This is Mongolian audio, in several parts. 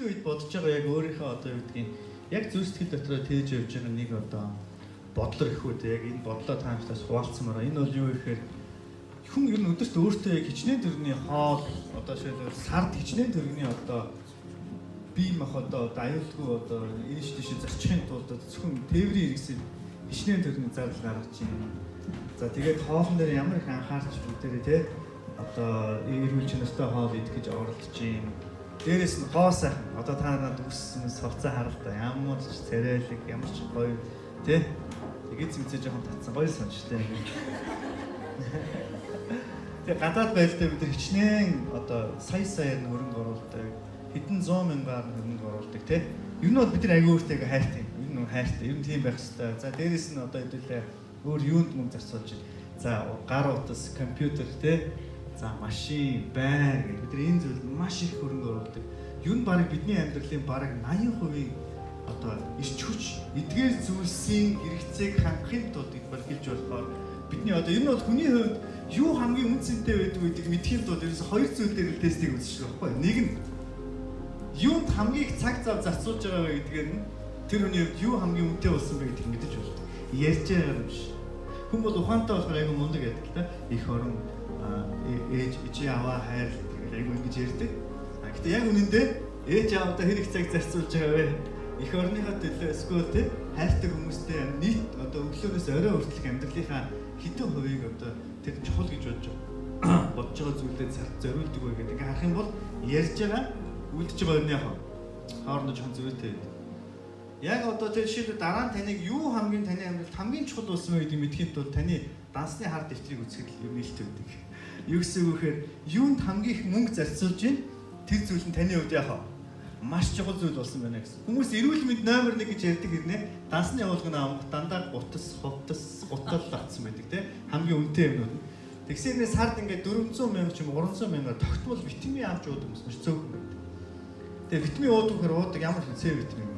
хичнээн үед бодож байгаа яг өөрийнхөө одоо юу гэдгийг яг зүрх сэтгэл дотроо тээж явж байгаа нэг одоо бодлоо гэхүү те яг энэ бодлоо таамаглаас хуваалцмаар. Энэ бол юу гэхээр хүн ер нь өдөрт өөртөө яг хичнээн төрний хоол одоо шилбэл сард хичнээн төрний одоо бие мах одоо аюулгүй одоо ийш тийш зарчихын тулд зөвхөн тээврийн хэрэгсэл хичнээн төрний зардал гаргаж байна. За тэгээд хоолн дээр ямар их анхаарч бүгдээрээ те одоо эрүүл чанартай хоол идэх гэж оролдож байна. Дээрээс нь хоо сайхан одоо та нарт үссэн совцоо харалта ямар ч царайлаг ямар ч гоё те тэгээд зэмцээ жоохон татсан гоё сонжтой. Тэгээд гадаад байлдаа бид хичнээн одоо саяар нь хөрөнгө оруулдаг хэдэн 100 мянгаар хөрөнгө оруулдаг те ер нь бол бид нар аягүй өөртөө хайртай юм. Ер нь хайртай ер нь тийм байх хэрэгтэй. За дээрээс нь одоо хэдүүлээ өөр юунд мөнгө зарцуулж байна. За гар утас компьютер те за машин, байр гэх бид энэ зүйл маш их хөрөнгө оруулдаг. Юу нь барыг бидний амьдралын бараг 80% одоо ирч хүч, эдгээр зүйлсийн хэрэгцээг хангахын тулд хэлж болохоор бидний одоо энэ бол хүний хувьд юу хамгийн үнцэнтэй байдаг гэдгийг мэдхийн тулд ерөөсө хоёр зүйл дээр л тестийг үзэж байгаа байхгүй. Нэг нь юунд хамгийн их цаг зав зарцуулж байгаа вэ гэдгээр нь тэр хүний хувьд юу хамгийн үнэтэй болсон бэ гэдгийг мэдэж болдог. Ярьж байгаа юм биш. Хүн бол ухаантай болохоор айгүй мундаг байдаг л да. Их орон ээж аваа хайр гэдэг айгүй ингэж ярьдаг. Гэтэ яг үнэндээ ээж аавдаа хэрэг цаг зарцуулж байгаа вэ? Их орныхоо төлөө эсвэл тэ хайртай хүмүүстэй нийт одоо өглөөнөөс орой хүртэлх амьдралынхаа хэдэн хувийг одоо тэр чухал гэж бодож байгаа зүйлдээ зориулдаг вэ гэдэг ингээ харах юм бол ярьж байгаа үлдэж байгаа өрнийхөө хоорондоо жоохон зөрүүтэй байдаг. Яг одоо тэр жишээлбэл дараа нь таныг юу хамгийн таны амьдралд хамгийн чухал болсон вэ гэдгийг мэдхийн тулд таны дансны хар дэвтрийг үзэхэд юм нээлттэй байдаг. Юу гэсэн үг вэхээр юунд хамгийн их мөнгө зарцуулж байна тэр зүйл нь таны хувьд яхаа маш чухал зүйл болсон байна гэсэн. Хүмүүс эрүүл мэнд номер 1 гэж ярьдаг хэрнээ дансны явуулгын авах дандаа гутас, хувтас, гутал авцсан байдаг те хамгийн үнэтэй юмнууд. Тэгсээрнээс сард ингээд 400 мянга ч юм 300 мянга тогтмол витамин авч уудаг хүмүүс маш цөөхөн байдаг. Тэгээ витамин уудаг ямар ч С витамин юм.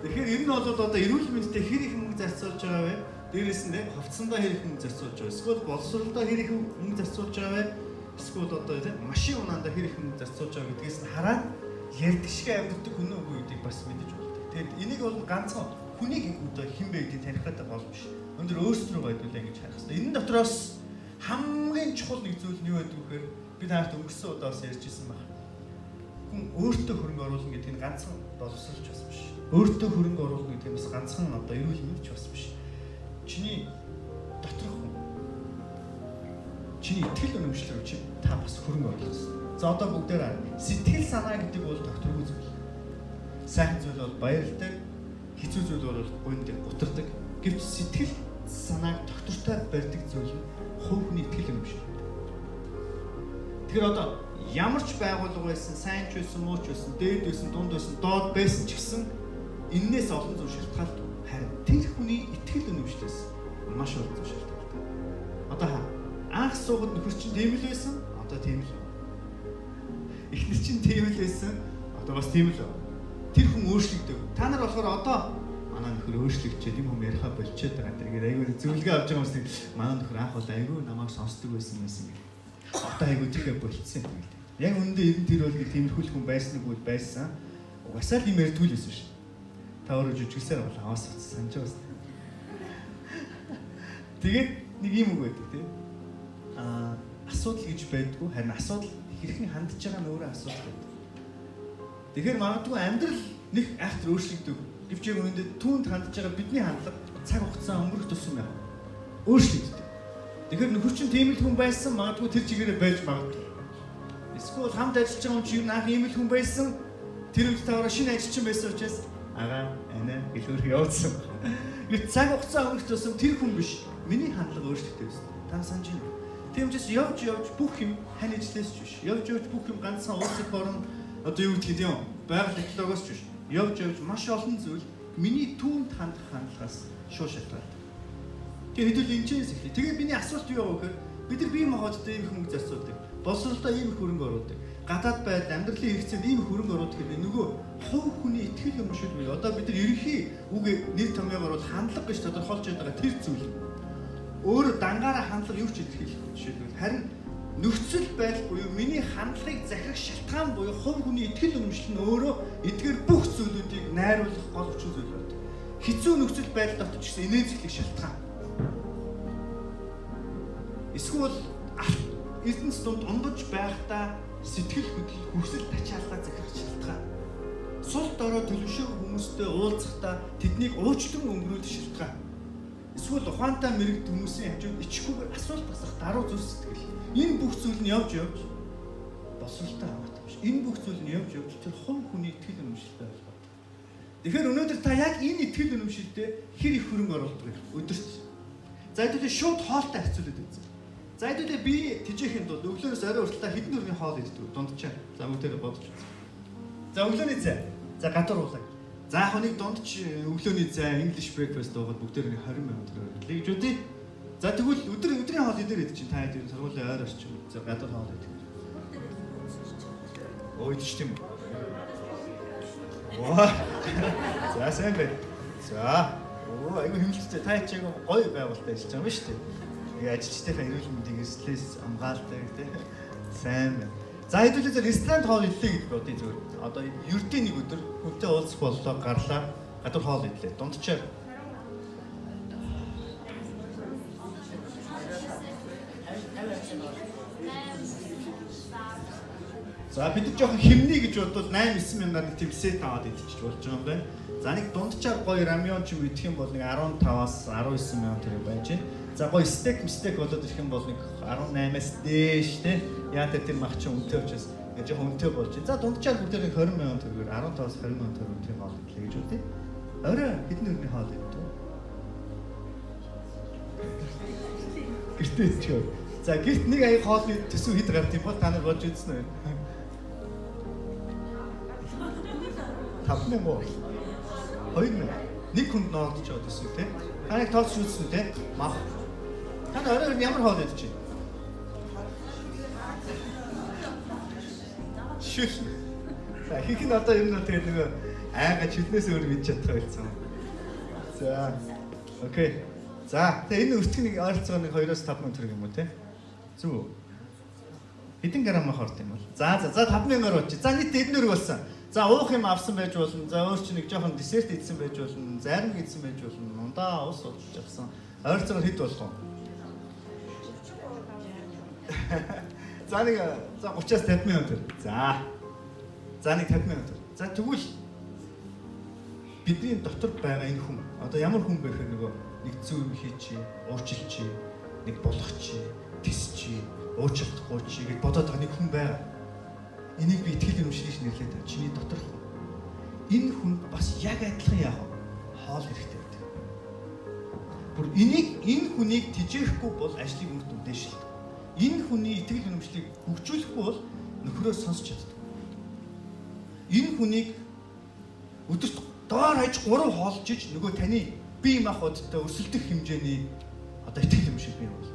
Тэгэхээр ер нь бол одоо эрүүл мэндэд хэр их мөнгө зарцуулж байгаа вэ? Дээрээс нь хувцсандаа хэр их мөнгө зарцуулж байгаа. Эсвэл боловсролдоо хэр их мөнгө зарцуулж байгаа вэ? Эсвэл одоо тийм машин унаандаа хэр их мөнгө зарцуулж байгаа гэдгээс нь хараад ярьдаг шиг амьддаг хүн үгүй гэдгийг бас мэдэж болдог. Тэгэд энийг бол ганцхан хүнийг одоо хэн бэ гэдгийг танихад гол биш. Өндөр өөрсдөө байдуулаа гэж харах хэрэгтэй. Энэ дотроос хамгийн чухал нэг зүйл нь юу байдаг вэ гэхээр би таарт өнгөрсөн удаас ярьжсэн байна. Хүн өөртөө хөрөнгө оруулах гэдэг нь ганцхан боловсролч бас биш. Өөртөө хөрөнгө оруулах гэдэг нь бас ганцхан одоо эрүүл мэндч бас биш. Чиний доторх хүн. Чиний итгэл үнэмшлэр чи та бас хөрөнгө оруулах гэсэн. За одоо бүгдээр сэтгэл санаа гэдэг бол докторгүй зүйл. Сайхан зүйл бол баярлдаг, хэцүү зүйл бол гойнд гутардаг. Гэвч сэтгэл санааг доктортой барьдаг зүйл нь хувь хүний итгэл үнэмшил. Тэгэхээр одоо ямар ч байгууллага байсан, сайн ч байсан, муу ч байсан, дээд байсан, дунд байсан, доод байсан ч гэсэн эннээс олон зүйл шалтгаалдаг. Харин тэр хүний итгэл үнэмшлээс маш олон зүйл шалтгаалдаг. Одоо анх суугаад нөхөр чинь тийм л байсан, одоо тийм л. Эхнэр чинь тийм л байсан, одоо бас тийм л. Тэр хүн өөрчлөгдөв. Та нар болохоор одоо манай нөхөр өөрчлөгдөж юм юм яриха болчиход байгаа. Тэгээд айгүй зөвлөгөө авч байгаа хүмүүс манай нөхөр анх бол айгүй намайг сонсдог байсан гэх. Одоо айгүй тэрхээ болчихсон юм гэдэг. Яг үүндээ энэ тэр бол тиймэрхүүл хүн байсан уу байсан. Угасаал юм ярьдгүй л байсан шүү. Та өөрөө жүжиглсээр бол аваас санаж байна. Тэгээд нэг юм үг байдаг тийм. Асуудал гэж байдгүй харин асуудал хэрхэн хандж байгаа нь өөрөө асуудал байдаг. Тэгэхээр магадгүй амьдрал нэг айхтар өөрчлөгдөв. Гэвч яг үүндээ түүнд хандж байгаа бидний хандлага цаг хугацаа өнгөрөх тусам яа. Өөрчлөгддөг. Тэгэхээр нөхөр чинь тийм л хүн байсан магадгүй тэр чигээрээ байж магадгүй. Эсвэл хамт ажиллаж байгаа хүн чинь юу наах ийм л хүн байсан. Тэр үед таваараа шинэ ажилчин байсан учраас агаа анаа гэлөөр явуулсан. Гэвч цаг хугацаа өнгөрөх тусам тэр хүн биш. Миний хандлага өөрчлөгдөв байсан. Та санаж байна. Тийм учраас явж бүх юм хань ижлээс ч биш. Явж бүх юм ганцхан улсын орон одоо юу гэдгийг юм байгаль технологиос ч биш. Явж маш олон зүйл миний түүнд хандах хандлагаас шууд шалтгаалдаг. Тэгээд хэдүүл энэчээс эхлэе. Тэгээд миний асуулт юу вэ гэхээр бид нар бие махбодтой ийм их хөнгө зарцуулдаг. Боловсролтой ийм их хөрөнгө оруулдаг. Гадаад байдал амьдралын хэрэгцээнд ийм их хөрөнгө оруулдаг гэдэг нөгөө хувь хүний итгэл юмшил бий. Одоо бид нар ерөнхий үг нэр томьёогоор бол хандлага гэж тодорхойлж байгаа тэр зүйл. Өөр дангаараа хандлага юу ч илэрхийлэх жишээлбэл харин нөхцөл байдал буюу миний хандлагыг захирах шалтгаан буюу хувь хүний итгэл үнэмшил нь өөрөө эдгээр бүх зүйлүүдийг найруулах гол хүчин зүйл байдаг. Хэцүү нөхцөл байдал дотор ч гэсэн инээцлэх шалтгаан. Эсвэл эрдэнэс дунд ундаж байхдаа сэтгэл хөдлөл хүсэл тачааллаа захирах шалтгаан. Сул дорой төлөвшөөг хүмүүстэй уулзахдаа тэднийг уучлан өнгөрүүлэх шалтгаан. Эсвэл ухаантай мэрэгд хүмүүсийн хажууд ичхүүгээр асуулт асах даруй зүс сэтгэл. Энэ бүх зүйл нь явж боловсролтой хамаатай биш. Энэ бүх зүйл нь явж тэр хувь хүний итгэл үнэмшилтэй холбоотой. Тэгэхээр өнөөдөр та яг энэ итгэл үнэмшилдээ хэр их хөрөнгө оруулдаг өдөрт. За хэдүүлээ шууд хоолтой харьцуулаад үзье. За хэдүүлээ би тижээхэн тулд өглөөс орой хүртэл хэдэн өрний хоол иддэг дундчаа. За бүгдээрээ бодож үзье. За өглөөний цай. За гадар уулаа. За яг нэг дундч өглөөний цай English breakfast уугаад бүгдээрээ 20 минут төлөвлөе гэж үгүй. За тэгвэл өдрийн хоол эдгээр идэж чинь та хэд сургуулийн ойр орчин за гадар хоол идэх. Өө идэж тийм үү? Ваа. За сайн байна. За. Оо айгүй хэмжлэлтэй та ч яг гоё байгуулалтад ажиллаж байгаа юм шүү дээ. Тэгээ ажилчдынхаа эрүүл мэндийн эрсдлээс хамгаалдаг тийм. Сайн байна. За хэдүүлээ ресторан хоол идлээ гэж бодъё зүгээр. Одоо ердийн нэг өдөр хүнтэй уулзах боллоо гарлаа. Гадар хоол идлээ. Дундчаар за бид жоохон хэмнээ гэж бодвол 8-9 мянгаар нэг тийм сет аваад идчих болж байгаа юм байна. За нэг дундчаар гоё рамён ч юм идэх юм бол нэг 15-аас 19 мянган төгрөг байж байна. За гоё стейк болоод ирэх юм бол нэг 18-аас дээш тий. Яа тэр мах чи үнэтэй учраас жоохон үнэтэй болж байна. За дундчаар бүгд нэг 20 мянган төгрөгээр 15-аас 20 мянган төгрөг тийм хоол идлээ гэж үү тий. Орой хэдэн өрний хоол идэх вэ? Гэртээ идчихөө. За гэрт нэг аяг хоолны төсөв хэд гарт юм бол та нар бодж үзсэн үү? 5,000 уу? 2,000. Нэг хүнд ноогдож байгаа төсөв тий. Та нэг тооцож үзсэн үү тий? Мах. Та орой ямар хоол идэж байна? Шүл. За хих нь одоо юм нь тэгээд нөгөө айгаа чөлнөөс өөр мэдж чадах байлцсан. За. Окей. За тэгээд энэ өртгөний ойролцоо нэг 2-5 мянган төгрөг юм уу тий? Зүг. Хэдэн грамм хорт юм бол? За 5,000 орооч. За нийт эдэн өрг болсон. За уух юм авсан байж болно. За өөр чи нэг жоохон десерт идсэн байж болно. Зарим идсэн байж болно. Ундаа ус ууж авсан. Ойролцоогоор хэд болох вэ? За нэг 30-аас 50 мянган төгрөг. За нэг 50 мянган төгрөг. За тэгвэл бидний дотор байгаа энэ хүн одоо ямар хүн бэ гэхээр нөгөө нэг зүй юм хийчи, уучлалчи, нэг болгочи, тисчи, уучлахгүй чи гэж бодоод байгаа нэг хүн байгаа. Энийг би итгэл үнэмшлийг нэрлээд байна. Чиний дотор хүн. Энэ хүнд бас яг адилхан яах вэ? Хоол хэрэгтэй байдаг. Бүр энэ хүнийг тижээхгүй бол ажлыг үр дүндээ шилдэг. Энэ хүний итгэл үнэмшлийг хөгжүүлэхгүй бол нөхрөөс сонсч чаддаг. Энэ хүнийг өдөрт доор хаяж 3 хоолж иж нөгөө таны бие махбодтой өрсөлдөх хэмжээний одоо итгэл үнэмшил бий бол.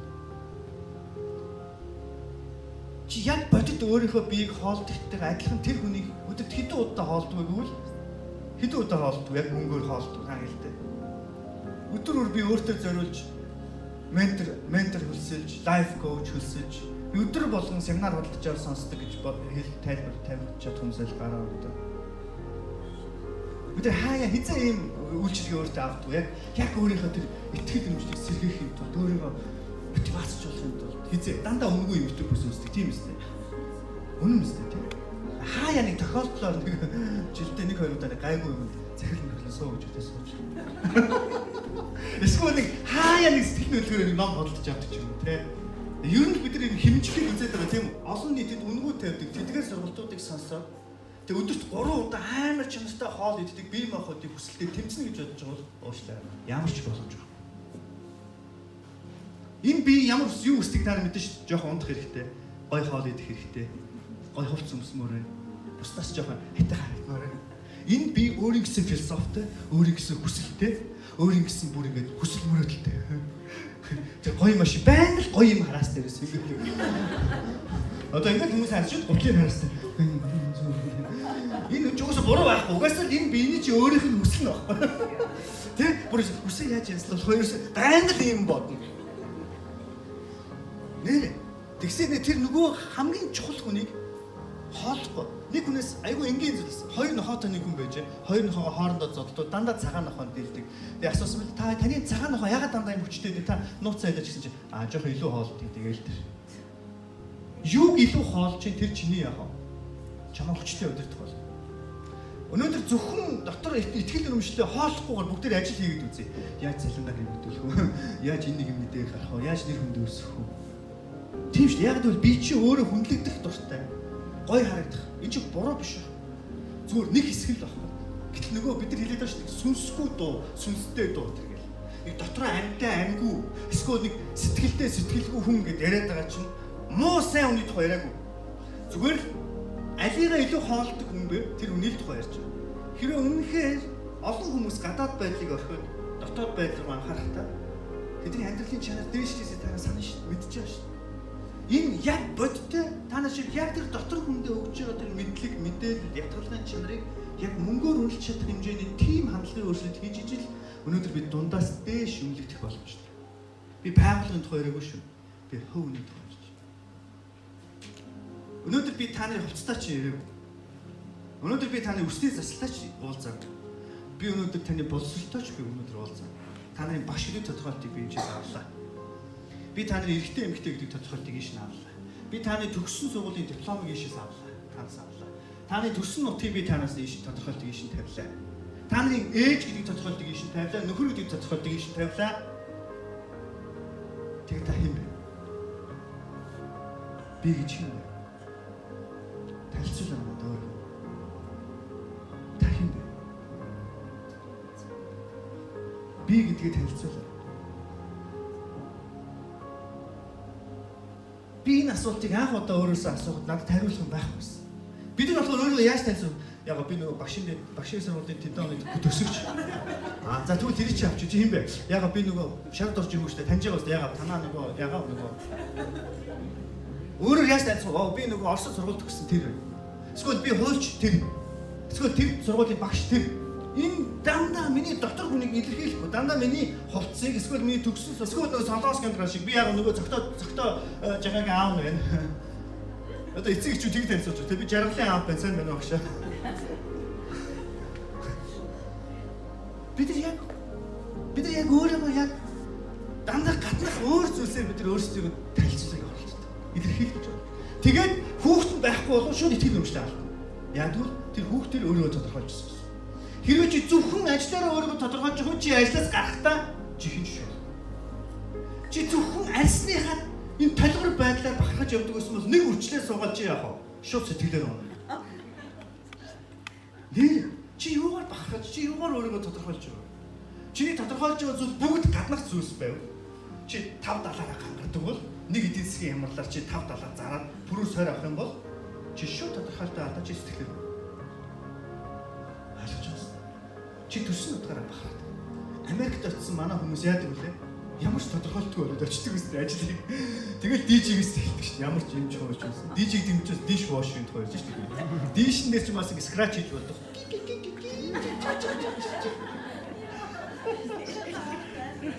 Чи яг бодит өөрийнхөө биеийг хоолдохтой адилхан тэр хүнийг өдөрт хэдэн удаа хоолддог гэвэл хэдэн удаа хоолддог яг мөнгөөр хоолддог хаа гэлтэй. Өдөр бүр би өөртөө зориулж ментор хөлсөлж, лайф коуч хөлсөлж, өдөр болгон семинар худалдаж аваад сонсдог гэж тайлбар тавьж чадах хүмүүсэл гараа өгдөг. Бид хаяа хизээ ийм үйлчлэгээ өөртөө авдаг яг өөрийнхөө тэр итгэл үнэмшлийг сэргээх юм тул өөрийгөө мотивацч болохын тулд хизээ дандаа үнгүй юм өтөр бүс үздэг тийм үстэй. Үнэн үстэй тийм. Хаяа нэг тохиолдлоор нэг жилдээ 1-2 удаа гайгүй юм захирал мөрөглөө суу гэж өтөөс сууж. Эсвэл нэг хаяа нэг сэтгэл хөдлөлөөр нэг ном бодолж авдаг юм тийм. Ер нь бид нэг хэмжлэгийг үзээд байгаа тийм олон нийтэд үнгүй тавьдаг тэдгээр сургалтуудыг сонсоод тэг өдөрт 3 удаа амар чанартай хоол иддэг бие махбодыг хүсэлтэд тэмцэнэ гэж бодож байгаа бол уушлаа. Ямар ч боломж yok. Энэ би ямар юу өсдөг та нар мэдэн ш жоохон ундах хэрэгтэй. Гой хоол идэх хэрэгтэй. Гой хувцс өмсмөр байна. Бусдаас жоохон хайтаа харагдмаар байна. Энэ би өөрийн гэсэн философитой, өөрийн гэсэн хүсэлтэй, өөрийн гэсэн бүр ингэж хүсэл мөрөөдөлтэй. Тэг гоё машин байнга л гоё юм хараас дээрээс ингэ. Одоо ингэ хүмүүс харж шүү гутлын хараас дээр. Энэ ч угсаа буруу байхгүй. Угаасаа л энэ биений чи өөрийнх нь хүсэл нь байхгүй. Тэг бүр хүсэл яаж яслал хоёроос байнга л юм бодно. Нэр. Тэг Тэгсээ тэр нөгөө хамгийн чухал хүнийг хоолохгүй. Нэг хүнээс айгүй энгийн зүйлс. Хоёр нохоотой нэг хүн байж, хоёр нохоогоо хоорондоо зодлоо дандаа цагаан нохоонд дийлдэг. Тэгээ асуусан бил та таны цагаан нохоо ягаад дандаа юм хүчтэй дээ? Та нууцаа ялаж гэсэн чинь жоох илүү хоолдгийг тэгээл тэр. Юуг илүү хоолж чинь тэр чиний яах вэ? Чамаа хүчтэй өдөртөх бол. Өнөөдөр зөвхөн дотор итгэл үнэмшилтэй хооллохгүйгээр бүгдээр ажил хийгээд үзье. Яаж цалингаар хэмжүүлэх вэ? Яаж энийг юм дээр гарах вэ? Яаж нэр хүнд өрсөх вэ? Тийм шүү дээ. Яг гэвэл би чи өөрөө хүндлэгдэх дуртай. Гой харагдах. Энэ чи буруу биш үү? Зүгээр нэг хэсэг л байна. Гэтэл нөгөө бид нар хэлээд байгаа шүү дээ. Сүнсгүй дуу, сүнстэй дуу тэргээл. Нэг дотроо амьтай амьгүй, эсвэл нэг сэтгэлтэй сэтгэлгүй хүн гэдээ яриад байгаа чинь муу сайн үний тухай яриаггүй. Зүгээр л алигаа илүү хоолдог хүн бэ? Тэр үний тухай ярьж байгаа. Хэрэв үнэхээр олон хүмүүс гадаад байдлыг орхиод дотоод байдлыг анхаарахтаа тэдний амьдралын чанар дээшлээсээ танаа санаа шүү дээ. Мэдчихэж байгаа шүү. Энэ яг бодтой та нар шиг яг тэр дотор хүндээ өгч байгаа тэр мэдлэг, мэдээлэл, ятгалын чанарыг яг мөнгөөр үнэлж чадах хэмжээний тийм хандлагын өөрчлөлт хийж ижил өнөөдөр бид дундаас дээш үнэлэгдэх боломжтой. Би байгууллагын тухай яриаггүй шүү. Би хөвний тухай ярьж байна. Өнөөдөр би та нарын хувцастаа чи яриаггүй. Өнөөдөр би таны өсний засалтаа чи уулзаагүй. Би өнөөдөр таны боловсролтой ч би өнөөдөр уулзаа. Та нарын багш гэдэг тодорхойлтыг би хэмжээс авлаа. Би та нарын эрэгтэй эмэгтэй гэдэг тодорхойлтыг ийш авлаа. Би таны төгссөн сургуулийн дипломыг ийшээс авлаа. Танаас авлаа. Таны төрсөн нутгийг би танаас ийш тодорхойлтыг ийш тавилаа. Та нарын ээж гэдэг тодорхойлтыг ийш тавилаа. Нөхөр гэдэг тодорхойлтыг ийш тавилаа. Тэгээд та хэм бэ? Би гэж хэм бэ? Танилцуулаа надад. Та хэм бэ? Би гэдгээ танилцуулаа. Би энэ асуултыг анх удаа өөрөөсөө асуухад надад хариулах юм байхгүйсэн. Бид нар болохоор өөрөө яаж танилцв? Яг би нөгөө багшийн сургуулийн тэдэн оны төсөвч. За тэгвэл тэр чи авч чи хэм бэ? Яг би нөгөө шард орж юм шүү дээ. Таньж байгаа үстэй яг танаа нөгөө өөрөө яаж танилцв? Би нөгөө Оросд сургууль төгссөн тэр. Эсвэл би хуульч тэр. Эсвэл тэр сургуулийн багш тэр. Энэ дандаа миний дотор хүнийг илэрхийлэхгүй. Дандаа миний хувцсыг эсвэл миний төгссөн эсвэл нөгөө солонгос гэмтраа шиг би яг нөгөө цогтоо жагааг аав нь байна. Одоо эцэг эхчүүд тийг танилцуулж байна. Би жаргалын аав байна сайн байна багшаа. Бид нар яг өөрөө яг дандаа гаднах өөр зүйлсээр бид нар өөрсдөө танилцуулах болчихсон. Илэрхийлж байна. Тэгээд хүүхэд байхгүй болов шууд итгэл үнэмштэй алдна. Яг тэгвэл тэр хүүхдэр өөрөө тодорхойлчихсон. Хэрвээ чи зөвхөн ажлаараа өөрийгөө тодорхойлж байгаа чи ажлаас гарахдаа чихэн шүү. Чи зөвхөн альсныхаа энэ толгор байдлаар бахархаж явдаг гэсэн бол нэг үрчлээ суугаад чи яах вэ? Шууд сэтгэлээр оноо. Нэр чи юугаар бахархаж чи юугаар өөрийгөө тодорхойлж байгаа? Чиний тодорхойлж байгаа зүйл бүгд гаднах зүйлс байв. Чи 5 далаараа гангардаг бол нэг эдийн засгийн ямарлаар чи 5 далаа зараад пүрүү сойр авах юм бол чи шууд тодорхойлтоо алдаа чи сэтгэлээр. Чи төссөн утгаараа бахархдаг. Америкт очсон манай хүмүүс яадаг вүлээ? Ямар ч тодорхойлтгүй болоод очдөг үстэй ажлыг. Тэгэл дижигээс хэлдэг шүү дээ. Ямар ч юм чууж байсан. Дижиг дэмжээс диш вош юм тухай ярьж шүү дээ. Дишнээс ч бас ингэ скрач хийж болдог.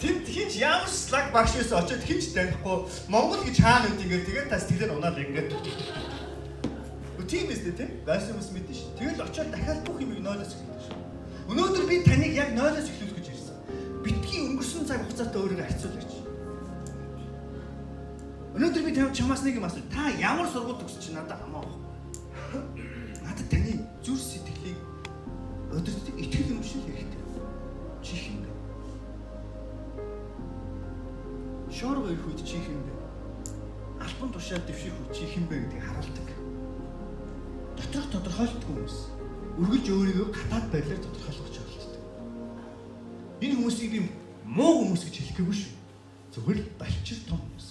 Тэнд хинч ямар слаг багш байсан очоод хинч танихгүй Монгол гэж хаана үдийгээ тэгээд та сэтгэлээр унаад ингээд. Тийм ээ тийм. Байсан хүмүүс мэдэн шүү. Тэгэл очоод дахиад бүх юмыг нойлоос хэлдэг шүү. Өнөөдөр би таныг яг нойлоос эхлүүлэх гэж ирсэн. Битгий өнгөрсөн цаг хугацаатай өөрийгөө харьцуулаач. Өнөөдөр би чамаас нэг юм асууж, та ямар сургууль төгсөж чи надад хамаагүй. Надад таны зүр сэтгэлийг өдөртөг итгэл үнэмшил хэрэгтэй. Чи хэм бэ? Шорго ирэх үед чи хэм бэ? Альбан тушаал дэвших үед чи хэм бэ гэдгийг харуулдаг. Доторх тодорхойлтгүй хүмүүс. Үргэлж өөрийгөө гадаад байдлаар тодорхойлгож байгаа. Энэ хүмүүсийг би муу хүмүүс гэж хэлэхгүй шүү. Зөвхөн балчир том хүмүүс.